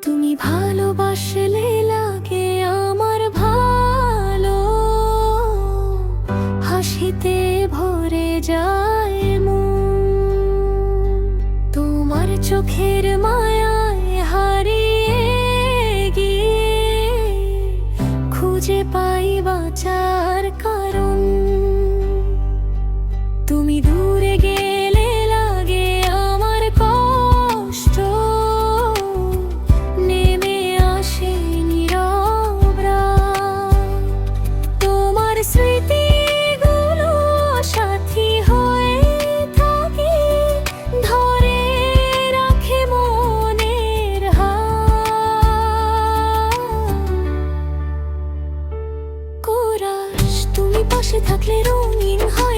তুমি ভালোবাসলে লাগে আমার ভালো, হাসিতে ভরে যায় মন। তোমার চোখের মায়ায় হারিয়ে গিয়ে খুঁজে পাই বাঁচার কারণ। তুমি দূরে গেলে লাগে আমার কষ্ট, নেমে আসে নীরব রাত। তোমার স্মৃতিগুলো সাথী হয়ে থাকে, ধরে রাখে মনের হাত। কোরাস, তুমি পাশে থাকলে রঙিন হয়